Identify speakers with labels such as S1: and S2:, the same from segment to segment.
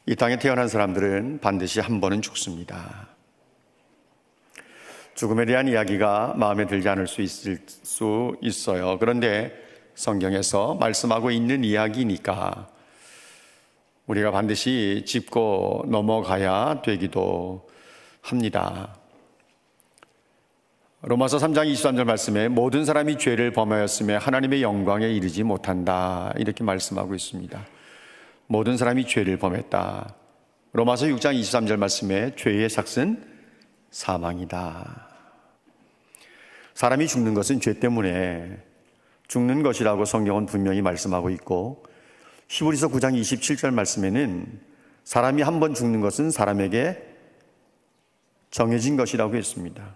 S1: 이 땅에 태어난 사람들은 반드시 한 번은 죽습니다. 죽음에 대한 이야기가 마음에 들지 않을 수 있어요. 그런데 성경에서 말씀하고 있는 이야기니까 우리가 반드시 짚고 넘어가야 되기도 합니다. 로마서 3장 23절 말씀에 모든 사람이 죄를 범하였음에 하나님의 영광에 이르지 못한다, 이렇게 말씀하고 있습니다. 모든 사람이 죄를 범했다. 로마서 6장 23절 말씀에 죄의 삭은 사망이다. 사람이 죽는 것은 죄 때문에 죽는 것이라고 성경은 분명히 말씀하고 있고, 히브리서 9장 27절 말씀에는 사람이 한 번 죽는 것은 사람에게 정해진 것이라고 했습니다.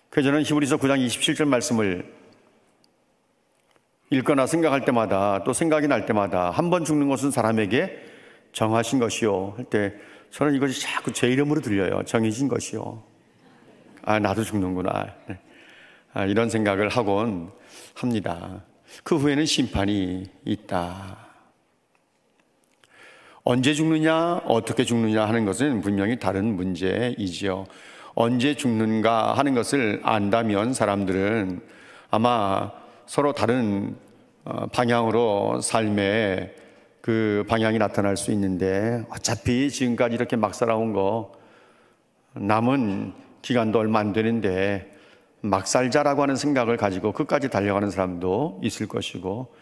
S1: 그래서 저는 히브리서 9장 27절 말씀을 읽거나 생각할 때마다, 또 생각이 날 때마다 한 번 죽는 것은 사람에게 정하신 것이요 할 때 저는 이것이 자꾸 제 이름으로 들려요. 정해진 것이요. 나도 죽는구나. 이런 생각을 하곤 합니다. 그 후에는 심판이 있다. 언제 죽느냐, 어떻게 죽느냐 하는 것은 분명히 다른 문제이지요. 언제 죽는가 하는 것을 안다면 사람들은 아마 서로 다른 방향으로 삶의 그 방향이 나타날 수 있는데, 어차피 지금까지 이렇게 막 살아온 거 남은 기간도 얼마 안 되는데 막 살자라고 하는 생각을 가지고 끝까지 달려가는 사람도 있을 것이고,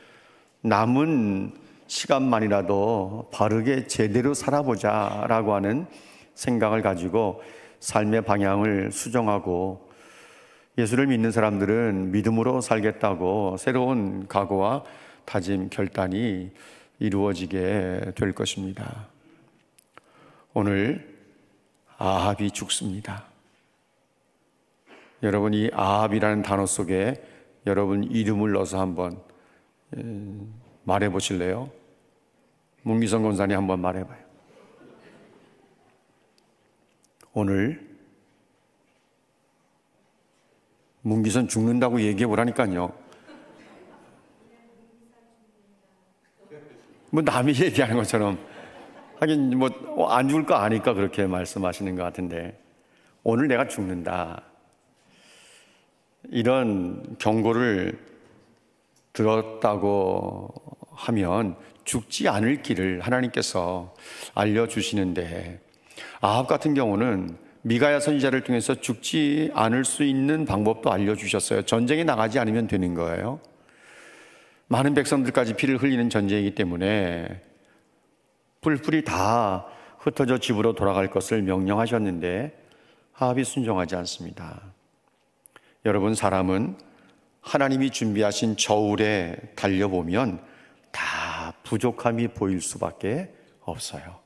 S1: 남은 시간만이라도 바르게 제대로 살아보자라고 하는 생각을 가지고 삶의 방향을 수정하고, 예수를 믿는 사람들은 믿음으로 살겠다고 새로운 각오와 다짐, 결단이 이루어지게 될 것입니다. 오늘 아합이 죽습니다. 여러분, 이 아합이라는 단어 속에 여러분 이름을 넣어서 한번 말해 보실래요? 문기성 권사님 한번 말해봐요. 오늘 문기선 죽는다고 얘기해 보라니까요. 뭐 남이 얘기하는 것처럼, 하긴 뭐 안 죽을 거 아니까 그렇게 말씀하시는 것 같은데, 오늘 내가 죽는다, 이런 경고를 들었다고 하면 죽지 않을 길을 하나님께서 알려주시는데, 아합 같은 경우는 미가야 선지자를 통해서 죽지 않을 수 있는 방법도 알려주셨어요. 전쟁에 나가지 않으면 되는 거예요. 많은 백성들까지 피를 흘리는 전쟁이기 때문에 뿔뿔이 다 흩어져 집으로 돌아갈 것을 명령하셨는데 아합이 순종하지 않습니다. 여러분, 사람은 하나님이 준비하신 저울에 달려보면 다 부족함이 보일 수밖에 없어요.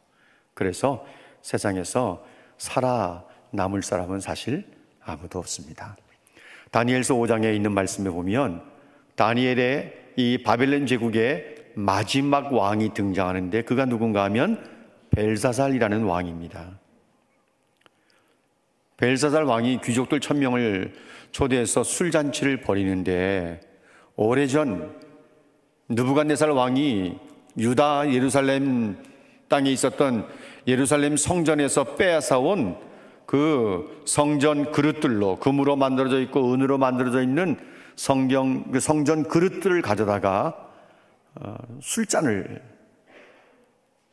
S1: 그래서 세상에서 살아남을 사람은 사실 아무도 없습니다. 다니엘서 5장에 있는 말씀에 보면 다니엘의 이 바벨론 제국의 마지막 왕이 등장하는데, 그가 누군가 하면 벨사살이라는 왕입니다. 벨사살 왕이 귀족들 1000명을 초대해서 술잔치를 벌이는데, 오래전 느부갓네살 왕이 유다 예루살렘 땅에 있었던 예루살렘 성전에서 빼앗아온 그 성전 그릇들로, 금으로 만들어져 있고 은으로 만들어져 있는 성전 그릇들을 가져다가 술잔을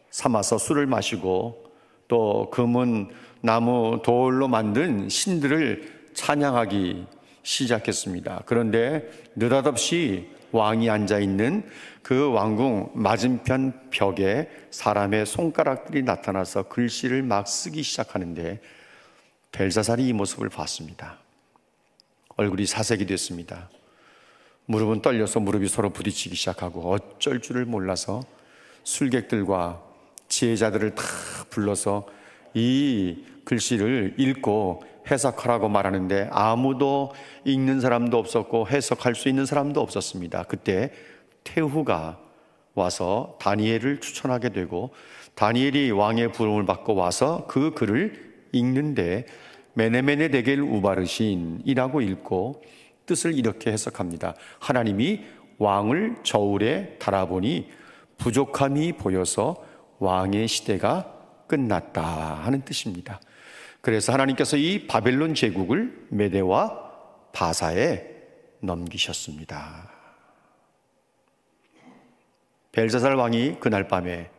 S1: 삼아서 술을 마시고, 또 금은 나무 돌로 만든 신들을 찬양하기 시작했습니다. 그런데 느닷없이 왕이 앉아있는 그 왕궁 맞은편 벽에 사람의 손가락들이 나타나서 글씨를 막 쓰기 시작하는데, 벨사살이 이 모습을 봤습니다. 얼굴이 사색이 됐습니다. 무릎은 떨려서 무릎이 서로 부딪히기 시작하고, 어쩔 줄을 몰라서 술객들과 지혜자들을 다 불러서 이 글씨를 읽고 해석하라고 말하는데, 아무도 읽는 사람도 없었고 해석할 수 있는 사람도 없었습니다. 그때 태후가 와서 다니엘을 추천하게 되고, 다니엘이 왕의 부름을 받고 와서 그 글을 읽는데 메네메네 데겔 우바르신이라고 읽고 뜻을 이렇게 해석합니다. 하나님이 왕을 저울에 달아보니 부족함이 보여서 왕의 시대가 끝났다 하는 뜻입니다. 그래서 하나님께서 이 바벨론 제국을 메대와 바사에 넘기셨습니다. 벨사살 왕이 그날 밤에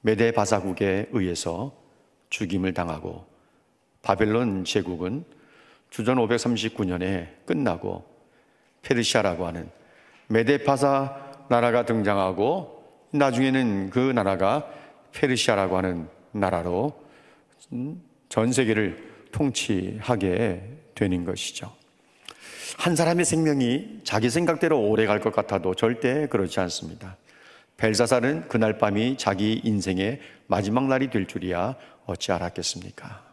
S1: 메대 바사국에 의해서 죽임을 당하고 바벨론 제국은 주전 539년에 끝나고 페르시아라고 하는 메대 바사 나라가 등장하고 나중에는 그 나라가 페르시아라고 하는 나라로 전 세계를 통치하게 되는 것이죠. 한 사람의 생명이 자기 생각대로 오래 갈 것 같아도 절대 그렇지 않습니다. 벨사살은 그날 밤이 자기 인생의 마지막 날이 될 줄이야 어찌 알았겠습니까?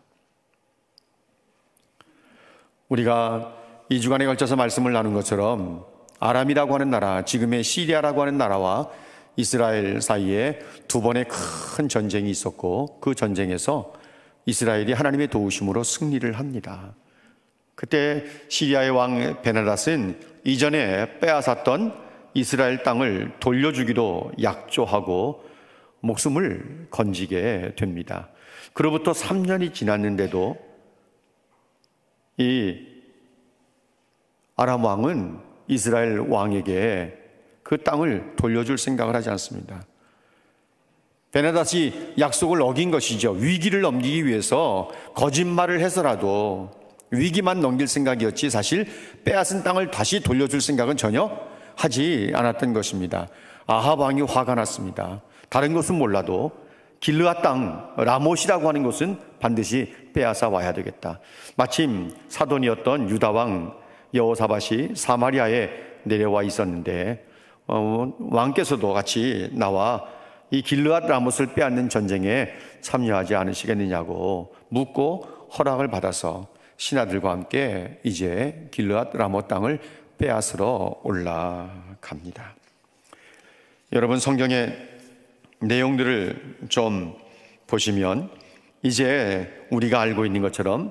S1: 우리가 2주간에 걸쳐서 말씀을 나눈 것처럼 아람이라고 하는 나라, 지금의 시리아라고 하는 나라와 이스라엘 사이에 두 번의 큰 전쟁이 있었고 그 전쟁에서 이스라엘이 하나님의 도우심으로 승리를 합니다. 그때 시리아의 왕 베나닷은 이전에 빼앗았던 이스라엘 땅을 돌려주기로 약조하고 목숨을 건지게 됩니다. 그로부터 3년이 지났는데도 이 아람 왕은 이스라엘 왕에게 그 땅을 돌려줄 생각을 하지 않습니다. 베나닷이 약속을 어긴 것이죠. 위기를 넘기기 위해서 거짓말을 해서라도 위기만 넘길 생각이었지 사실 빼앗은 땅을 다시 돌려줄 생각은 전혀 하지 않았던 것입니다. 아합 왕이 화가 났습니다. 다른 것은 몰라도 길르앗 땅 라못이라고 하는 곳은 반드시 빼앗아 와야 되겠다. 마침 사돈이었던 유다 왕 여호사밧이 사마리아에 내려와 있었는데 왕께서도 같이 나와 이 길르앗 라못을 빼앗는 전쟁에 참여하지 않으시겠느냐고 묻고 허락을 받아서 신하들과 함께 이제 길르앗 라못 땅을 빼앗으러 올라갑니다. 여러분 성경의 내용들을 좀 보시면 이제 우리가 알고 있는 것처럼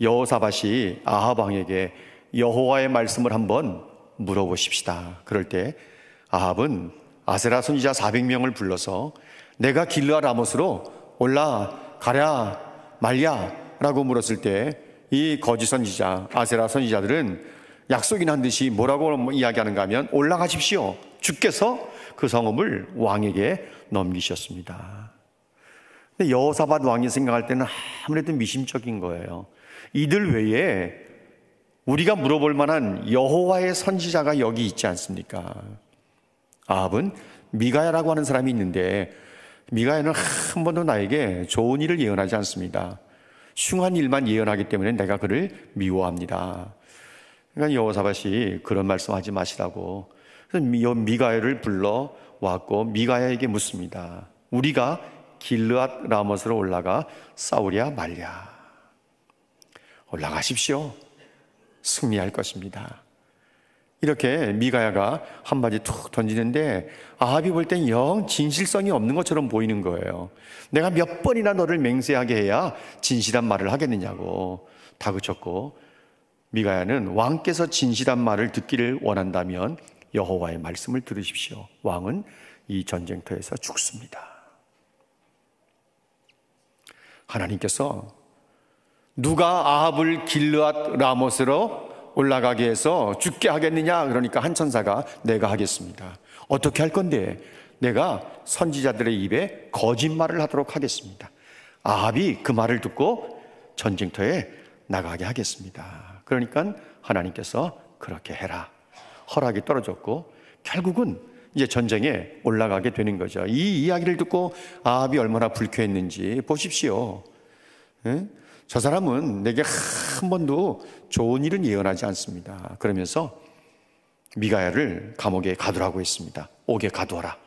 S1: 여호사밧이 아합 왕에게 여호와의 말씀을 한번 물어보십시다. 그럴 때 아합은 아세라 선지자 400명을 불러서 내가 길르앗 라못으로 올라가랴 말랴 라고 물었을 때 이 거짓 선지자 아세라 선지자들은 약속이나 한 듯이 뭐라고 이야기하는가 하면 올라가십시오. 주께서 그 성읍을 왕에게 넘기셨습니다. 근데 여호사밧 왕이 생각할 때는 아무래도 미심쩍인 거예요. 이들 외에 우리가 물어볼 만한 여호와의 선지자가 여기 있지 않습니까? 아합은 미가야라고 하는 사람이 있는데 미가야는 한 번도 나에게 좋은 일을 예언하지 않습니다. 흉한 일만 예언하기 때문에 내가 그를 미워합니다. 그러니까 여호사밧이 그런 말씀하지 마시라고 그래서 미가야를 불러 왔고 미가야에게 묻습니다. 우리가 길르앗 라못으로 올라가 싸우랴 말랴. 올라가십시오. 승리할 것입니다. 이렇게 미가야가 한마디 툭 던지는데 아합이 볼 땐 영 진실성이 없는 것처럼 보이는 거예요. 내가 몇 번이나 너를 맹세하게 해야 진실한 말을 하겠느냐고 다그쳤고 미가야는 왕께서 진실한 말을 듣기를 원한다면 여호와의 말씀을 들으십시오. 왕은 이 전쟁터에서 죽습니다. 하나님께서 누가 아합을 길르앗 라못으로 올라가게 해서 죽게 하겠느냐? 그러니까 한 천사가 내가 하겠습니다. 어떻게 할 건데? 내가 선지자들의 입에 거짓말을 하도록 하겠습니다. 아합이 그 말을 듣고 전쟁터에 나가게 하겠습니다. 그러니까 하나님께서 그렇게 해라. 허락이 떨어졌고 결국은 이제 전쟁에 올라가게 되는 거죠. 이 이야기를 듣고 아합이 얼마나 불쾌했는지 보십시오. 응? 저 사람은 내게 한 번도 좋은 일은 예언하지 않습니다. 그러면서 미가야를 감옥에 가두라고 했습니다. 옥에 가두어라.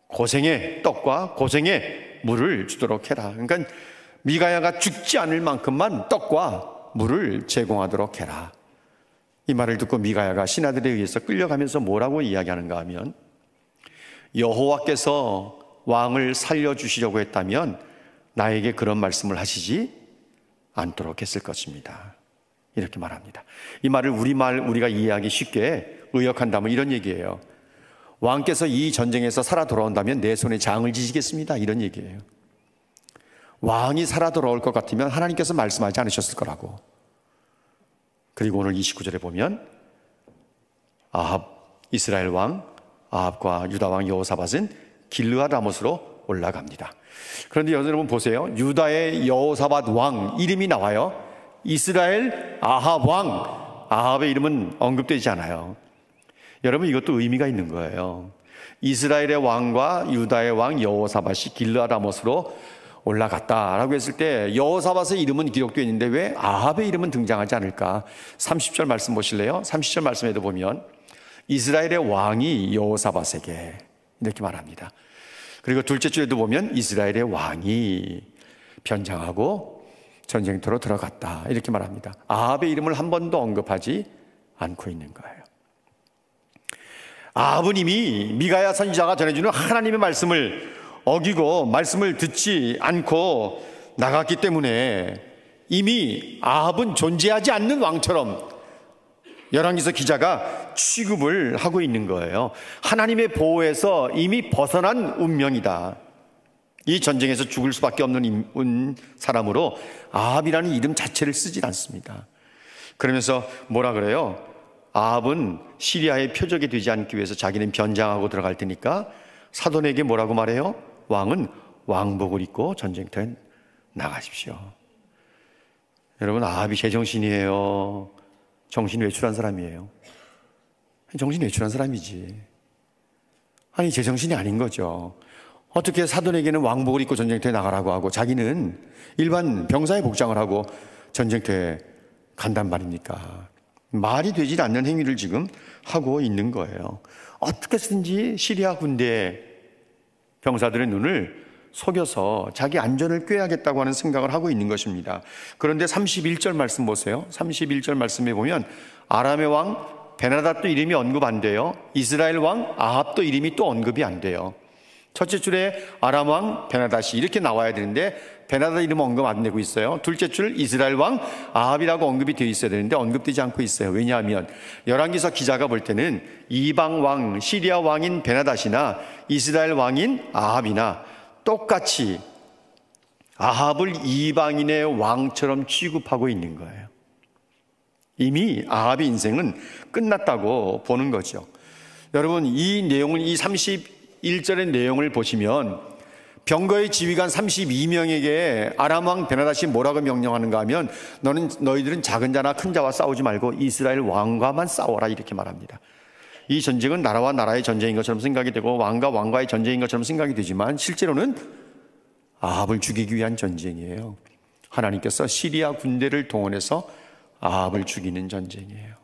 S1: 고생의 떡과 고생의 물을 주도록 해라. 그러니까 미가야가 죽지 않을 만큼만 떡과 물을 제공하도록 해라. 이 말을 듣고 미가야가 신하들에 의해서 끌려가면서 뭐라고 이야기하는가 하면 여호와께서 왕을 살려주시려고 했다면 나에게 그런 말씀을 하시지 않도록 했을 것입니다. 이렇게 말합니다. 이 말을 우리가 이해하기 쉽게 의역한다면 이런 얘기예요. 왕께서 이 전쟁에서 살아 돌아온다면 내 손에 장을 지시겠습니다. 이런 얘기예요. 왕이 살아 돌아올 것 같으면 하나님께서 말씀하지 않으셨을 거라고. 그리고 오늘 29절에 보면 이스라엘 왕 아합과 유다 왕 여호사밧은 길르앗 라못으로 올라갑니다. 그런데 여러분 보세요. 유다의 여호사밧 왕 이름이 나와요. 이스라엘 아합 왕, 아합의 이름은 언급되지 않아요. 여러분, 이것도 의미가 있는 거예요. 이스라엘의 왕과 유다의 왕 여호사밧이 길르앗 라못으로 올라갔다라고 했을 때 여호사밧의 이름은 기록되어 있는데 왜 아합의 이름은 등장하지 않을까? 30절 말씀 보실래요? 30절 말씀에도 보면 이스라엘의 왕이 여호사밧에게 이렇게 말합니다. 그리고 둘째 줄에도 보면 이스라엘의 왕이 변장하고 전쟁터로 들어갔다 이렇게 말합니다. 아합의 이름을 한 번도 언급하지 않고 있는 거예요. 아합은 이미 미가야 선지자가 전해주는 하나님의 말씀을 어기고 말씀을 듣지 않고 나갔기 때문에 이미 아합은 존재하지 않는 왕처럼 열왕기서 기자가 취급을 하고 있는 거예요. 하나님의 보호에서 이미 벗어난 운명이다. 이 전쟁에서 죽을 수밖에 없는 사람으로 아합이라는 이름 자체를 쓰질 않습니다. 그러면서 뭐라 그래요? 아합은 시리아의 표적이 되지 않기 위해서 자기는 변장하고 들어갈 테니까 사돈에게 뭐라고 말해요? 왕은 왕복을 입고 전쟁터에 나가십시오. 여러분, 아합이 제정신이에요? 정신 외출한 사람이에요? 정신 외출한 사람이지. 아니, 제정신이 아닌 거죠. 어떻게 사돈에게는 왕복을 입고 전쟁터에 나가라고 하고 자기는 일반 병사의 복장을 하고 전쟁터에 간단 말입니까? 말이 되지 않는 행위를 지금 하고 있는 거예요. 어떻게든지 시리아 군대 병사들의 눈을 속여서 자기 안전을 꾀하겠다고 하는 생각을 하고 있는 것입니다. 그런데 31절 말씀 보세요. 31절 말씀에 보면 아람의 왕 베나닷도 이름이 언급 안 돼요. 이스라엘 왕 아합도 이름이 또 언급이 안 돼요. 첫째 줄에 아람 왕 베나닷이 이렇게 나와야 되는데 베나닷 이름 언급 안 되고 있어요. 둘째 줄 이스라엘 왕 아합이라고 언급이 되어 있어야 되는데 언급되지 않고 있어요. 왜냐하면 열왕기서 기자가 볼 때는 이방 왕 시리아 왕인 베나닷이나 이스라엘 왕인 아합이나 똑같이 아합을 이방인의 왕처럼 취급하고 있는 거예요. 이미 아합의 인생은 끝났다고 보는 거죠. 여러분, 이 내용을, 이 31절의 내용을 보시면 병거의 지휘관 32명에게 아람 왕 베나닷이 뭐라고 명령하는가 하면 너희들은 작은 자나 큰 자와 싸우지 말고 이스라엘 왕과만 싸워라 이렇게 말합니다. 이 전쟁은 나라와 나라의 전쟁인 것처럼 생각이 되고 왕과 왕과의 전쟁인 것처럼 생각이 되지만 실제로는 아합을 죽이기 위한 전쟁이에요. 하나님께서 시리아 군대를 동원해서 아합을 죽이는 전쟁이에요.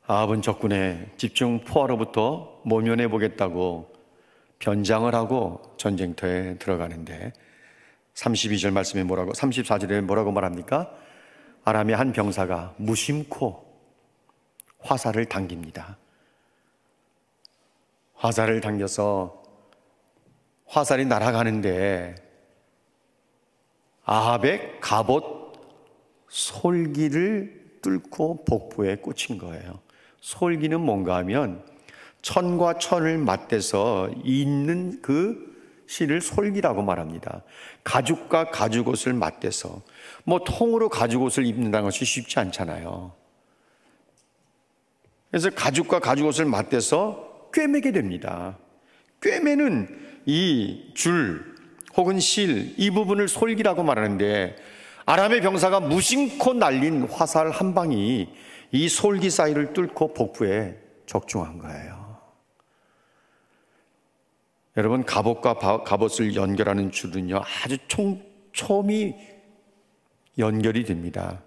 S1: 아합은 적군의 집중 포화로부터 모면해 보겠다고 변장을 하고 전쟁터에 들어가는데 32절 말씀에 34절에 뭐라고 말합니까? 아람의 한 병사가 무심코 화살을 당깁니다. 화살을 당겨서 화살이 날아가는데 아합의 갑옷 솔기를 뚫고 복부에 꽂힌 거예요. 솔기는 뭔가 하면 천과 천을 맞대서 있는 그 실을 솔기라고 말합니다. 가죽과 가죽옷을 맞대서, 통으로 가죽옷을 입는다는 것이 쉽지 않잖아요. 그래서 가죽과 가죽옷을 맞대서 꿰매게 됩니다. 꿰매는 이 줄 혹은 실, 이 부분을 솔기라고 말하는데 아람의 병사가 무심코 날린 화살 한 방이 이 솔기 사이를 뚫고 복부에 적중한 거예요. 여러분, 갑옷과 갑옷을 연결하는 줄은요, 아주 촘촘히 연결이 됩니다.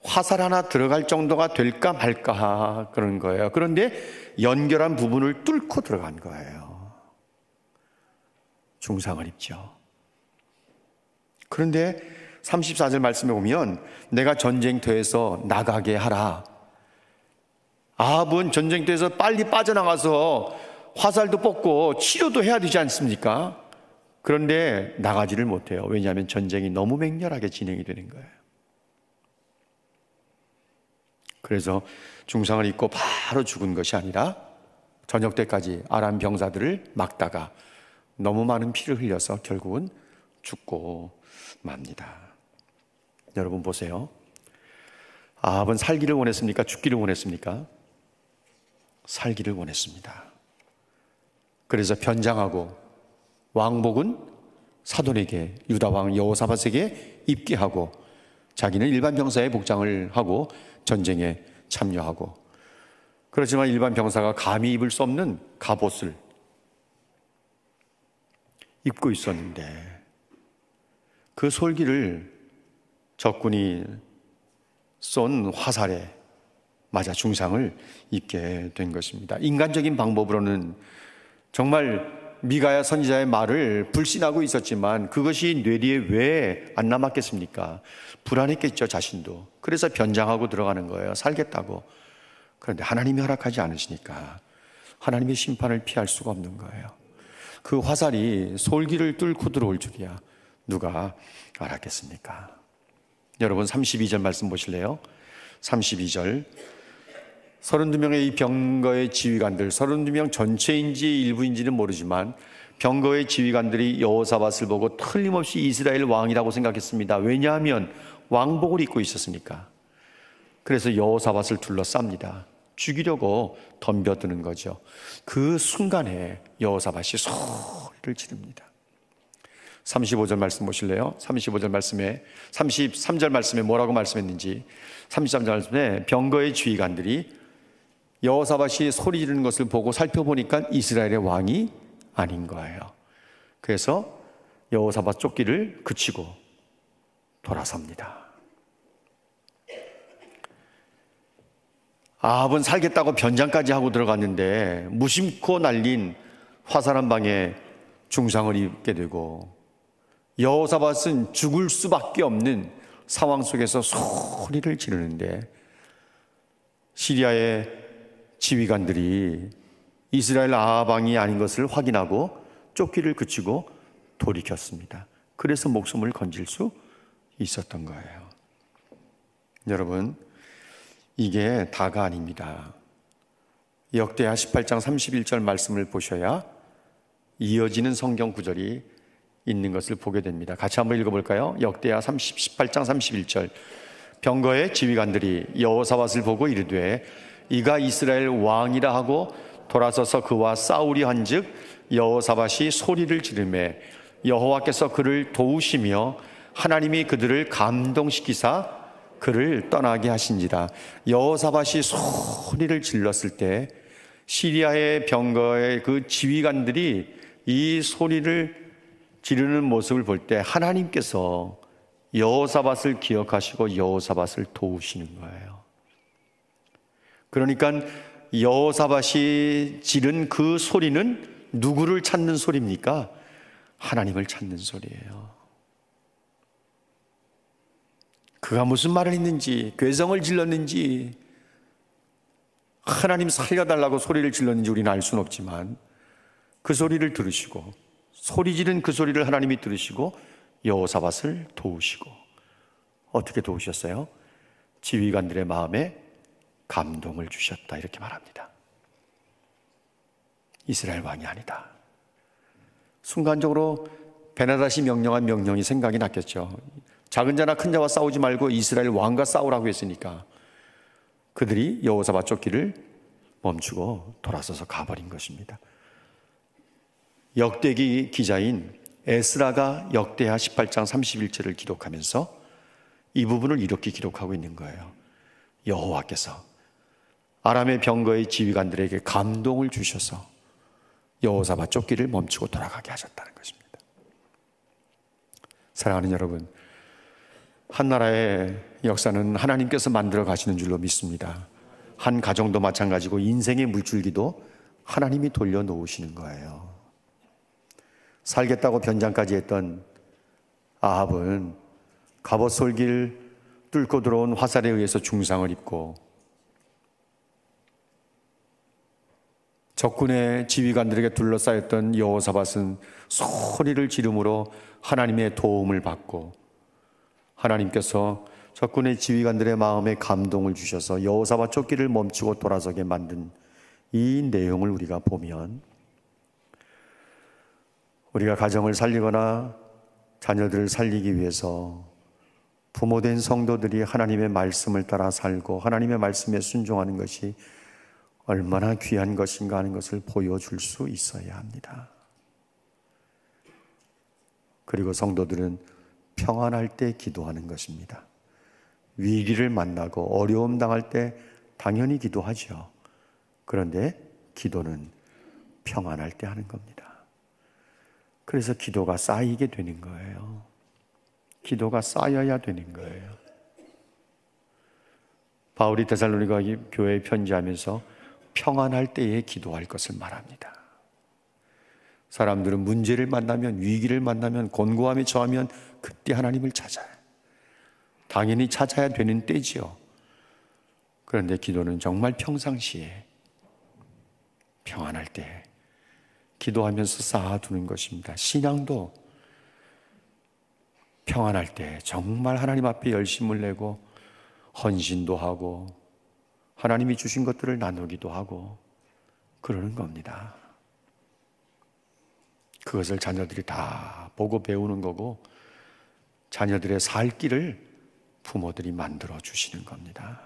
S1: 화살 하나 들어갈 정도가 될까 말까 그런 거예요. 그런데 연결한 부분을 뚫고 들어간 거예요. 중상을 입죠. 그런데 34절 말씀에 보면 내가 전쟁터에서 나가게 하라. 아합은 전쟁터에서 빨리 빠져나가서 화살도 뽑고 치료도 해야 되지 않습니까? 그런데 나가지를 못해요. 왜냐하면 전쟁이 너무 맹렬하게 진행이 되는 거예요. 그래서 중상을 입고 바로 죽은 것이 아니라 저녁 때까지 아람 병사들을 막다가 너무 많은 피를 흘려서 결국은 죽고 맙니다. 여러분 보세요. 아합은 살기를 원했습니까? 죽기를 원했습니까? 살기를 원했습니다. 그래서 변장하고 왕복은 사돈에게, 유다 왕 여호사밧에게 입게 하고 자기는 일반 병사의 복장을 하고 전쟁에 참여하고, 그렇지만 일반 병사가 감히 입을 수 없는 갑옷을 입고 있었는데 그 솔기를 적군이 쏜 화살에 맞아 중상을 입게 된 것입니다. 인간적인 방법으로는 정말 미가야 선지자의 말을 불신하고 있었지만 그것이 뇌리에 왜 안 남았겠습니까? 불안했겠죠, 자신도. 그래서 변장하고 들어가는 거예요. 살겠다고. 그런데 하나님이 허락하지 않으시니까 하나님의 심판을 피할 수가 없는 거예요. 그 화살이 솔기를 뚫고 들어올 줄이야 누가 알았겠습니까? 여러분 32절 말씀 보실래요? 32절 32명의 이 병거의 지휘관들, 32명 전체인지 일부인지는 모르지만 병거의 지휘관들이 여호사밧을 보고 틀림없이 이스라엘 왕이라고 생각했습니다. 왜냐하면 왕복을 입고 있었으니까. 그래서 여호사밧을 둘러쌉니다. 죽이려고 덤벼드는 거죠. 그 순간에 여호사밧이 소리를 지릅니다. 35절 말씀 보실래요? 35절 말씀에 33절 말씀에 뭐라고 말씀했는지. 33절 말씀에 병거의 지휘관들이 여호사밧이 소리 지르는 것을 보고 살펴보니까 이스라엘의 왕이 아닌 거예요. 그래서 여호사밧 쫓기를 그치고 돌아섭니다. 아합은 살겠다고 변장까지 하고 들어갔는데 무심코 날린 화살 한 방에 중상을 입게 되고, 여호사밧은 죽을 수밖에 없는 상황 속에서 소리를 지르는데 시리아의 지휘관들이 이스라엘 아합 왕이 아닌 것을 확인하고 쫓기를 그치고 돌이켰습니다. 그래서 목숨을 건질 수 있었던 거예요. 여러분, 이게 다가 아닙니다. 역대하 18장 31절 말씀을 보셔야 이어지는 성경 구절이 있는 것을 보게 됩니다. 같이 한번 읽어볼까요? 역대하 18장 31절. 병거의 지휘관들이 여호사밧을 보고 이르되 이가 이스라엘 왕이라 하고 돌아서서 그와 싸우려 한즉 여호사밧이 소리를 지르매 여호와께서 그를 도우시며 하나님이 그들을 감동시키사 그를 떠나게 하신지라. 여호사밧이 소리를 질렀을 때 시리아의 병거의 그 지휘관들이 이 소리를 지르는 모습을 볼 때 하나님께서 여호사밧을 기억하시고 여호사밧을 도우시는 거예요. 그러니까 여호사밧이 지른 그 소리는 누구를 찾는 소리입니까? 하나님을 찾는 소리예요. 그가 무슨 말을 했는지, 괴성을 질렀는지, 하나님 살려달라고 소리를 질렀는지 우리는 알 수는 없지만 그 소리를 들으시고, 소리 지른 그 소리를 하나님이 들으시고 여호사밧을 도우시고, 어떻게 도우셨어요? 지휘관들의 마음에 감동을 주셨다, 이렇게 말합니다. 이스라엘 왕이 아니다. 순간적으로 베나다시 명령한 명령이 생각이 났겠죠. 작은 자나 큰 자와 싸우지 말고 이스라엘 왕과 싸우라고 했으니까 그들이 여호사밧 쫓기를 멈추고 돌아서서 가버린 것입니다. 역대기 기자인 에스라가 역대하 18장 31절을 기록하면서 이 부분을 이렇게 기록하고 있는 거예요. 여호와께서 아람의 병거의 지휘관들에게 감동을 주셔서 여호사밧 쫓기를 멈추고 돌아가게 하셨다는 것입니다. 사랑하는 여러분, 한 나라의 역사는 하나님께서 만들어 가시는 줄로 믿습니다. 한 가정도 마찬가지고 인생의 물줄기도 하나님이 돌려놓으시는 거예요. 살겠다고 변장까지 했던 아합은 갑옷 솔기를 뚫고 들어온 화살에 의해서 중상을 입고 적군의 지휘관들에게 둘러싸였던 여호사밧은 소리를 지름으로 하나님의 도움을 받고 하나님께서 적군의 지휘관들의 마음에 감동을 주셔서 여호사밧 쫓기를 멈추고 돌아서게 만든 이 내용을 우리가 보면, 우리가 가정을 살리거나 자녀들을 살리기 위해서 부모된 성도들이 하나님의 말씀을 따라 살고 하나님의 말씀에 순종하는 것이 얼마나 귀한 것인가 하는 것을 보여줄 수 있어야 합니다. 그리고 성도들은 평안할 때 기도하는 것입니다. 위기를 만나고 어려움 당할 때 당연히 기도하죠. 그런데 기도는 평안할 때 하는 겁니다. 그래서 기도가 쌓이게 되는 거예요. 기도가 쌓여야 되는 거예요. 바울이 데살로니가 교회에 편지하면서 평안할 때에 기도할 것을 말합니다. 사람들은 문제를 만나면, 위기를 만나면, 곤고함에 처하면 그때 하나님을 찾아요. 당연히 찾아야 되는 때지요. 그런데 기도는 정말 평상시에 평안할 때 기도하면서 쌓아두는 것입니다. 신앙도 평안할 때 정말 하나님 앞에 열심을 내고 헌신도 하고 하나님이 주신 것들을 나누기도 하고 그러는 겁니다. 그것을 자녀들이 다 보고 배우는 거고, 자녀들의 살 길을 부모들이 만들어 주시는 겁니다.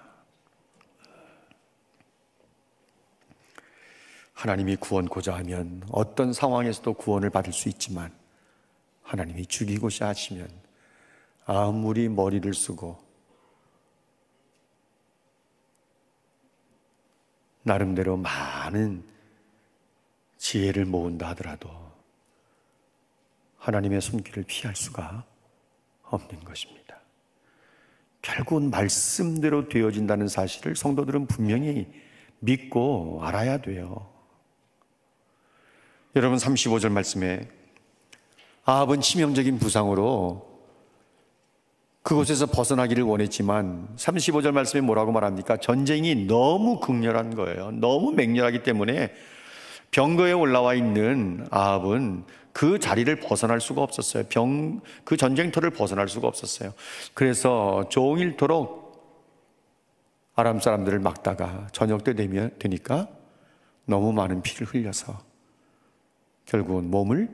S1: 하나님이 구원고자 하면 어떤 상황에서도 구원을 받을 수 있지만, 하나님이 죽이고자 하시면 아무리 머리를 쓰고 나름대로 많은 지혜를 모은다 하더라도 하나님의 손길을 피할 수가 없는 것입니다. 결국은 말씀대로 되어진다는 사실을 성도들은 분명히 믿고 알아야 돼요. 여러분, 35절 말씀에 아합은 치명적인 부상으로 그곳에서 벗어나기를 원했지만 35절 말씀에 뭐라고 말합니까? 전쟁이 너무 극렬한 거예요. 너무 맹렬하기 때문에 병거에 올라와 있는 아합은 그 자리를 벗어날 수가 없었어요. 그 전쟁터를 벗어날 수가 없었어요. 그래서 종일토록 아람 사람들을 막다가 저녁 때 되니까 너무 많은 피를 흘려서 결국은 몸을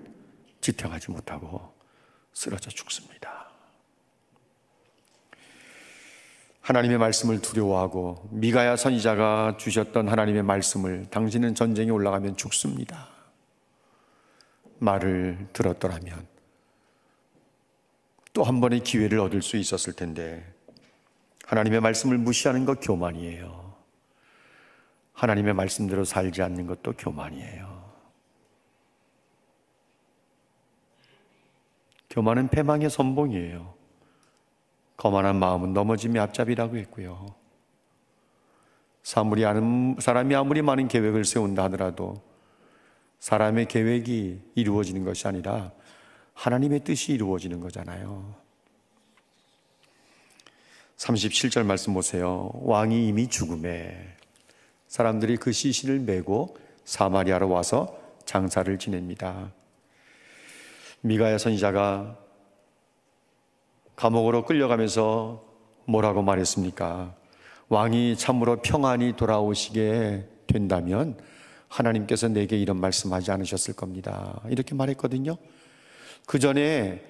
S1: 지탱하지 못하고 쓰러져 죽습니다. 하나님의 말씀을 두려워하고 미가야 선지자가 주셨던 하나님의 말씀을, 당신은 전쟁에 올라가면 죽습니다, 말을 들었더라면 또 한 번의 기회를 얻을 수 있었을 텐데, 하나님의 말씀을 무시하는 것 교만이에요. 하나님의 말씀대로 살지 않는 것도 교만이에요. 교만은 패망의 선봉이에요. 거만한 마음은 넘어짐의 앞잡이라고 했고요. 사람이 아무리 많은 계획을 세운다 하더라도 사람의 계획이 이루어지는 것이 아니라 하나님의 뜻이 이루어지는 거잖아요. 37절 말씀 보세요. 왕이 이미 죽음에 사람들이 그 시신을 메고 사마리아로 와서 장사를 지냅니다. 미가야 선지자가 감옥으로 끌려가면서 뭐라고 말했습니까? 왕이 참으로 평안히 돌아오시게 된다면 하나님께서 내게 이런 말씀하지 않으셨을 겁니다, 이렇게 말했거든요. 그 전에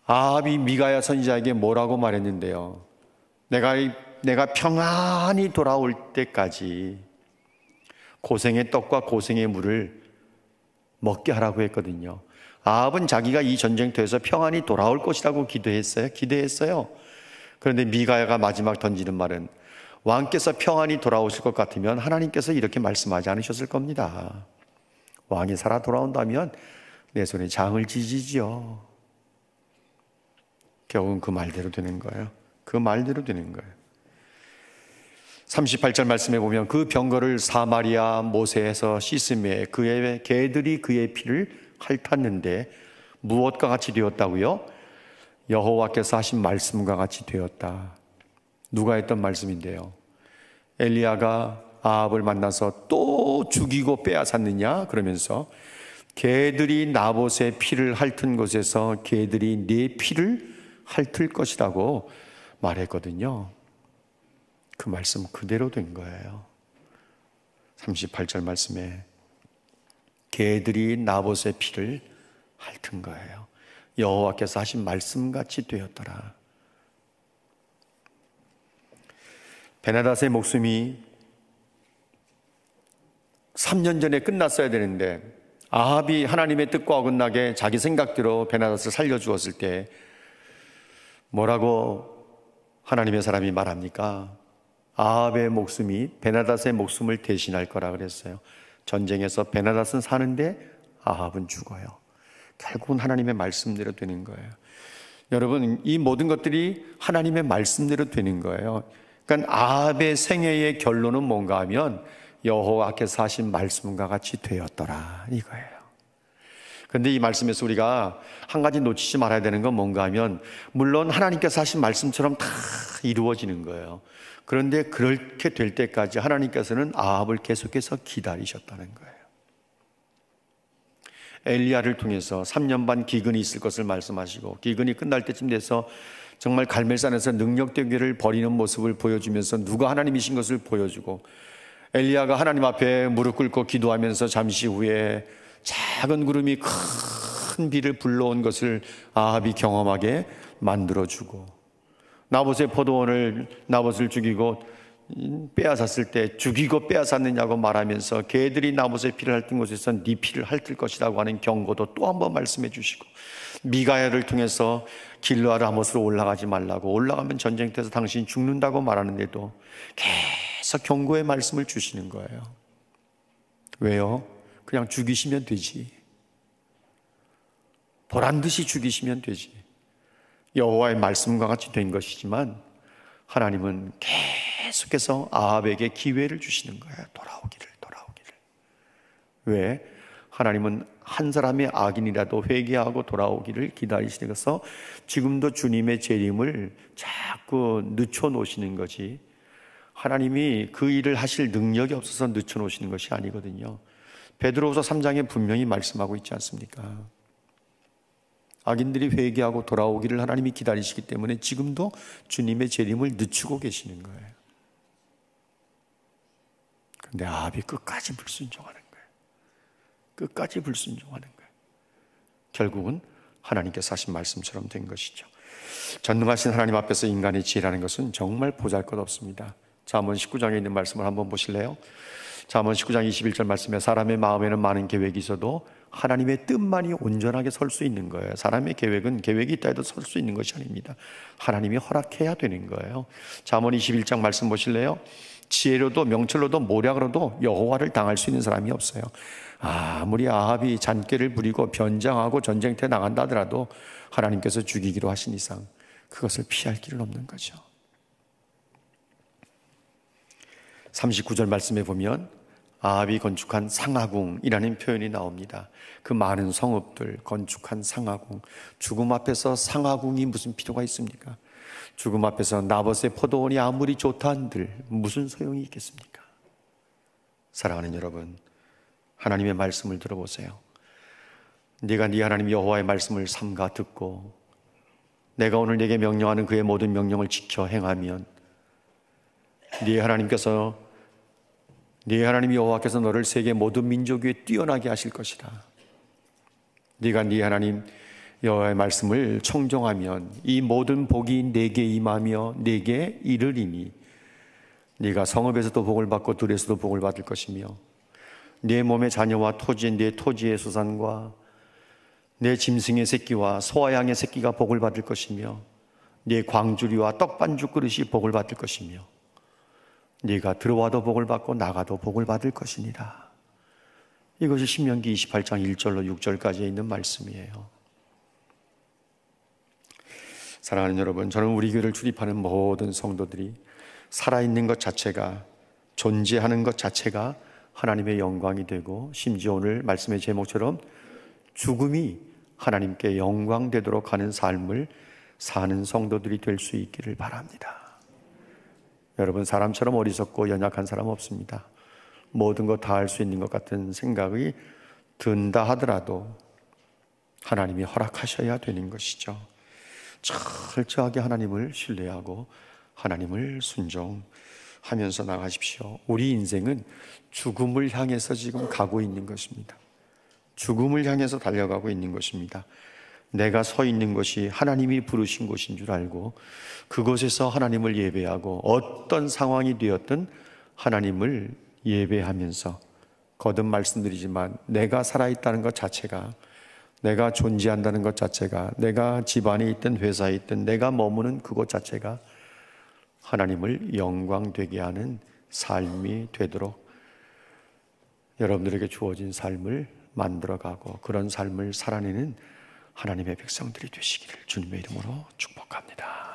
S1: 아합이 미가야 선지자에게 뭐라고 말했는데요? 내가 평안히 돌아올 때까지 고생의 떡과 고생의 물을 먹게 하라고 했거든요. 아합은 자기가 이 전쟁터에서 평안히 돌아올 것이라고 기대했어요. 그런데 미가야가 마지막 던지는 말은, 왕께서 평안히 돌아오실 것 같으면 하나님께서 이렇게 말씀하지 않으셨을 겁니다. 왕이 살아 돌아온다면 내 손에 장을 지지지요. 결국은 그 말대로 되는 거예요. 그 말대로 되는 거예요. 38절 말씀에 보면 그 병거를 사마리아 모세에서 씻음에 그의 개들이 그의 피를 핥았는데 무엇과 같이 되었다고요? 여호와께서 하신 말씀과 같이 되었다. 누가 했던 말씀인데요? 엘리야가 아합을 만나서 또 죽이고 빼앗았느냐? 그러면서 개들이 나봇의 피를 핥은 곳에서 개들이 네 피를 핥을 것이라고 말했거든요. 그 말씀 그대로 된 거예요. 38절 말씀에 개들이 나봇의 피를 핥은 거예요. 여호와께서 하신 말씀같이 되었더라. 베나닷의 목숨이 3년 전에 끝났어야 되는데 아합이 하나님의 뜻과 어긋나게 자기 생각대로 베나닷을 살려주었을 때 뭐라고 하나님의 사람이 말합니까? 아합의 목숨이 베나닷의 목숨을 대신할 거라 그랬어요. 전쟁에서 베나닷은 사는데 아합은 죽어요. 결국은 하나님의 말씀대로 되는 거예요. 여러분, 이 모든 것들이 하나님의 말씀대로 되는 거예요. 그러니까 아합의 생애의 결론은 뭔가 하면 여호와께서 하신 말씀과 같이 되었더라 이거예요. 그런데 이 말씀에서 우리가 한 가지 놓치지 말아야 되는 건 뭔가 하면 물론 하나님께서 하신 말씀처럼 다 이루어지는 거예요. 그런데 그렇게 될 때까지 하나님께서는 아합을 계속해서 기다리셨다는 거예요. 엘리야를 통해서 3년 반 기근이 있을 것을 말씀하시고 기근이 끝날 때쯤 돼서 정말 갈멜산에서 능력되기를 벌이는 모습을 보여주면서 누가 하나님이신 것을 보여주고 엘리야가 하나님 앞에 무릎 꿇고 기도하면서 잠시 후에 작은 구름이 큰 비를 불러온 것을 아합이 경험하게 만들어주고 나봇의 포도원을 나봇을 죽이고 빼앗았을 때 죽이고 빼앗았느냐고 말하면서 개들이 나봇의 피를 핥은 곳에서 네 피를 핥을 것이라고 하는 경고도 또 한 번 말씀해 주시고 미가야를 통해서 길르앗 라못으로 올라가지 말라고 올라가면 전쟁터에서 당신이 죽는다고 말하는데도 계속 경고의 말씀을 주시는 거예요. 왜요? 그냥 죽이시면 되지. 보란듯이 죽이시면 되지. 여호와의 말씀과 같이 된 것이지만 하나님은 계속해서 아합에게 기회를 주시는 거예요. 돌아오기를. 왜? 하나님은 한 사람의 악인이라도 회개하고 돌아오기를 기다리시면서 지금도 주님의 재림을 자꾸 늦춰놓으시는 거지, 하나님이 그 일을 하실 능력이 없어서 늦춰놓으시는 것이 아니거든요. 베드로후서 3장에 분명히 말씀하고 있지 않습니까? 악인들이 회개하고 돌아오기를 하나님이 기다리시기 때문에 지금도 주님의 재림을 늦추고 계시는 거예요. 그런데 아합이 끝까지 불순종하는 거예요. 끝까지 불순종하는 거예요. 결국은 하나님께서 하신 말씀처럼 된 것이죠. 전능하신 하나님 앞에서 인간의 지혜라는 것은 정말 보잘것없습니다. 잠언 19장에 있는 말씀을 한번 보실래요? 잠언 19장 21절 말씀에 사람의 마음에는 많은 계획이 있어도 하나님의 뜻만이 온전하게 설 수 있는 거예요. 사람의 계획은 계획이 있다 해도 설 수 있는 것이 아닙니다. 하나님이 허락해야 되는 거예요. 잠언 21장 말씀 보실래요? 지혜로도 명철로도 모략으로도 여호와를 당할 수 있는 사람이 없어요. 아무리 아합이 잔꾀를 부리고 변장하고 전쟁터에 나간다 하더라도 하나님께서 죽이기로 하신 이상 그것을 피할 길은 없는 거죠. 39절 말씀에 보면 아합이 건축한 상하궁이라는 표현이 나옵니다. 그 많은 성읍들 건축한 상하궁. 죽음 앞에서 상하궁이 무슨 필요가 있습니까? 죽음 앞에서 나봇의 포도원이 아무리 좋다 한들 무슨 소용이 있겠습니까? 사랑하는 여러분, 하나님의 말씀을 들어보세요. 네가 네 하나님 여호와의 말씀을 삼가 듣고 내가 오늘 네게 명령하는 그의 모든 명령을 지켜 행하면 네 하나님 여호와께서 너를 세계 모든 민족 위에 뛰어나게 하실 것이다. 네가 네 하나님 여호와의 말씀을 청종하면 이 모든 복이 네게 임하며 네게 이르리니 네가 성읍에서도 복을 받고 들에서도 복을 받을 것이며 네 몸의 자녀와 토지, 네 토지의 소산과 내 짐승의 새끼와 소와 양의 새끼가 복을 받을 것이며 네 광주리와 떡반죽 그릇이 복을 받을 것이며 네가 들어와도 복을 받고 나가도 복을 받을 것이니라. 이것이 신명기 28장 1절로 6절까지에 있는 말씀이에요. 사랑하는 여러분, 저는 우리 교회를 출입하는 모든 성도들이 살아있는 것 자체가, 존재하는 것 자체가 하나님의 영광이 되고, 심지어 오늘 말씀의 제목처럼 죽음이 하나님께 영광 되도록 하는 삶을 사는 성도들이 될 수 있기를 바랍니다. 여러분, 사람처럼 어리석고 연약한 사람 없습니다. 모든 것 다 할 수 있는 것 같은 생각이 든다 하더라도 하나님이 허락하셔야 되는 것이죠. 철저하게 하나님을 신뢰하고 하나님을 순종하면서 나가십시오. 우리 인생은 죽음을 향해서 지금 가고 있는 것입니다. 죽음을 향해서 달려가고 있는 것입니다. 내가 서 있는 것이 하나님이 부르신 곳인 줄 알고 그곳에서 하나님을 예배하고 어떤 상황이 되었든 하나님을 예배하면서, 거듭 말씀드리지만 내가 살아있다는 것 자체가, 내가 존재한다는 것 자체가, 내가 집안에 있든 회사에 있든 내가 머무는 그곳 자체가 하나님을 영광되게 하는 삶이 되도록 여러분들에게 주어진 삶을 만들어가고 그런 삶을 살아내는 하나님의 백성들이 되시기를 주님의 이름으로 축복합니다.